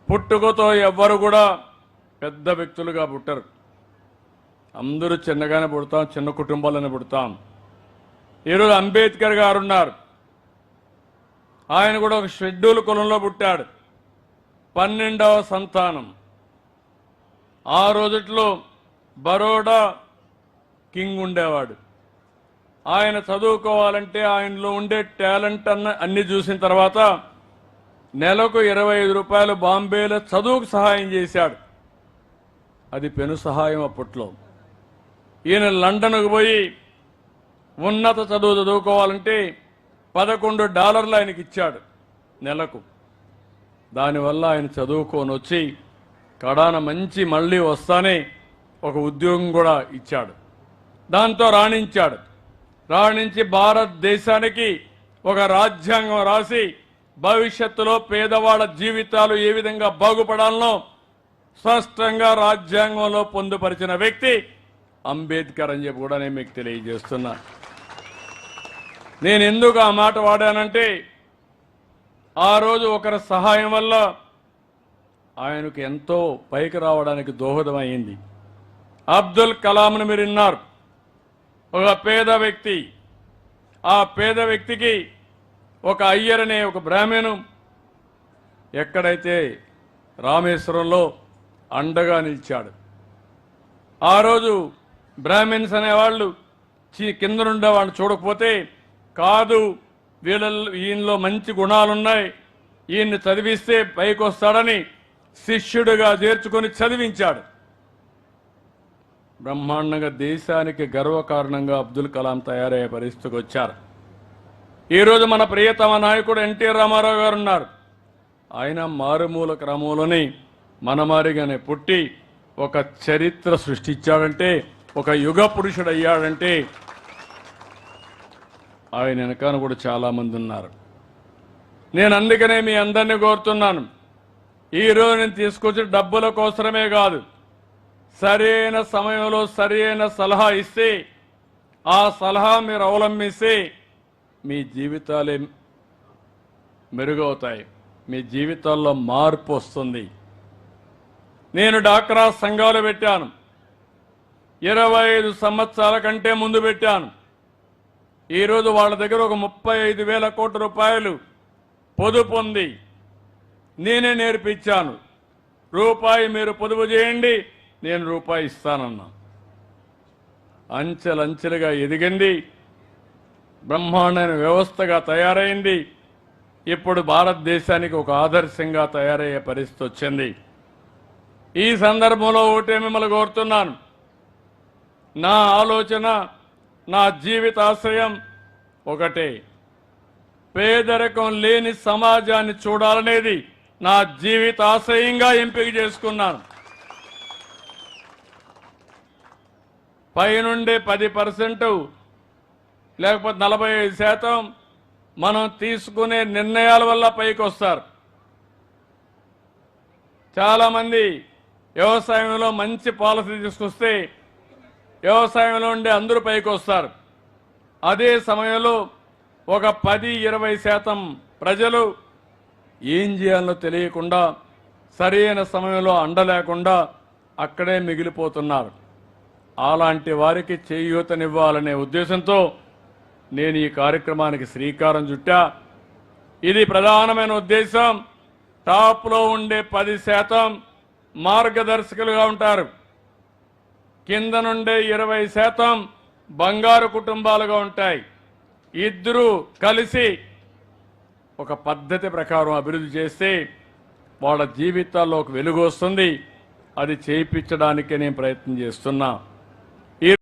పుట్టుకతో ఎవ్వరు కూడా పెద్ద వ్యక్తులుగా పుట్టరు. అందరూ చిన్నగానే పుడతాం, చిన్న కుటుంబాలనే పుడతాం. ఈరోజు అంబేద్కర్ గారు ఉన్నారు. ఆయన కూడా ఒక షెడ్యూల్ కులంలో పుట్టాడు, 12వ సంతానం. ఆ రోజుట్లో బరోడా కింగ్ ఉండేవాడు. ఆయన చదువుకోవాలంటే ఆయనలో ఉండే టాలెంట్ అన్ని చూసిన తర్వాత నెలకు 25 రూపాయలు బాంబేలో చదువుకు సహాయం చేశాడు. అది పెను సహాయం అప్పట్లో. ఈయన లండన్కు పోయి ఉన్నత చదువు చదువుకోవాలంటే $11 ఆయనకి ఇచ్చాడు నెలకు. దానివల్ల ఆయన చదువుకొని వచ్చి కడాన మంచి మళ్ళీ వస్తానే ఒక ఉద్యోగం కూడా ఇచ్చాడు. దాంతో రాణించాడు. రాణించి భారతదేశానికి ఒక రాజ్యాంగం రాసి భవిష్యత్తులో పేదవాళ్ళ జీవితాలు ఏ విధంగా బాగుపడాలనో స్పష్టంగా రాజ్యాంగంలో పొందుపరిచిన వ్యక్తి అంబేద్కర్ అని చెప్పి కూడా నేను మీకు తెలియజేస్తున్నా. నేను ఎందుకు ఆ మాట వాడానంటే ఆ రోజు ఒకరి సహాయం వల్ల ఆయనకు ఎంతో పైకి రావడానికి దోహదమైంది. అబ్దుల్ కలాంను మీరు విన్నారు. ఒక పేద వ్యక్తి. ఆ పేద వ్యక్తికి ఒక అయ్యర్ అనే ఒక బ్రాహ్మణు ఎక్కడైతే రామేశ్వరంలో అండగా నిలిచాడు. ఆ రోజు బ్రాహ్మిన్స్ అనేవాళ్ళు కింద నుండే వాళ్ళని చూడకపోతే కాదు ఈయనలో మంచి గుణాలున్నాయి, ఈయన్ని చదివిస్తే పైకి వస్తాడని శిష్యుడిగా చేర్చుకొని చదివించాడు. బ్రహ్మాండంగా దేశానికి గర్వకారణంగా అబ్దుల్ కలాం తయారయ్యే పరిస్థితికి వచ్చారు. ఈరోజు మన ప్రియతమ నాయకుడు ఎన్టీ రామారావు గారు ఉన్నారు. ఆయన మారుమూల క్రమంలోని మనమారిగానే పుట్టి ఒక చరిత్ర సృష్టించాడంటే, ఒక యుగ పురుషుడు అయ్యాడంటే ఆయన వెనకాల కూడా చాలామంది ఉన్నారు. నేను అందుకనే మీ అందరినీ కోరుతున్నాను, ఈరోజు నేను తీసుకొచ్చిన డబ్బుల కోసమే కాదు, సరైన సమయంలో సరైన సలహా ఇస్తే ఆ సలహా మీరు అవలంబిస్తే మీ జీవితాలే మెరుగవుతాయి, మీ జీవితాల్లో మార్పు వస్తుంది. నేను డాక్రా సంఘాలు పెట్టాను, 25 సంవత్సరాల కంటే ముందు పెట్టాను. ఈరోజు వాళ్ళ దగ్గర ఒక 35,000 కోట్ల రూపాయలు పొదుపు ఉంది. నేనే నేర్పించాను, రూపాయి మీరు పొదుపు చేయండి, నేను రూపాయి ఇస్తానన్నా. అంచెలంచెలుగా ఎదిగింది, బ్రహ్మాండమైన వ్యవస్థగా తయారైంది. ఇప్పుడు భారతదేశానికి ఒక ఆదర్శంగా తయారయ్యే పరిస్థితి వచ్చింది. ఈ సందర్భంలో ఒకటే మిమ్మల్ని కోరుతున్నాను, నా ఆలోచన, నా జీవితాశయం ఒకటే, పేదరికం లేని సమాజాన్ని చూడాలనేది నా జీవితాశయంగా ఎంపిక చేసుకున్నాను. పైనుండే 10% లేకపోతే 45% మనం తీసుకునే నిర్ణయాల వల్ల పైకి వస్తారు. చాలామంది వ్యవసాయంలో మంచి పాలసీ తీసుకొస్తే వ్యవసాయంలో ఉండే అందరూ పైకి వస్తారు. అదే సమయంలో ఒక 10-20% ప్రజలు ఏం చేయాలో తెలియకుండా సరైన సమయంలో అండలేకుండా అక్కడే మిగిలిపోతున్నారు. అలాంటి వారికి చేయూతనివ్వాలనే ఉద్దేశంతో నేను ఈ కార్యక్రమానికి శ్రీకారం చుట్టా. ఇది ప్రధానమైన ఉద్దేశం. టాప్లో ఉండే 10% మార్గదర్శకులుగా ఉంటారు, కింద నుండే 20% బంగారు కుటుంబాలుగా ఉంటాయి. ఇద్దరూ కలిసి ఒక పద్ధతి ప్రకారం అభివృద్ధి చేస్తే వాళ్ళ జీవితాల్లో ఒక వెలుగు వస్తుంది. అది చేయించడానికే నేను ప్రయత్నం చేస్తున్నా.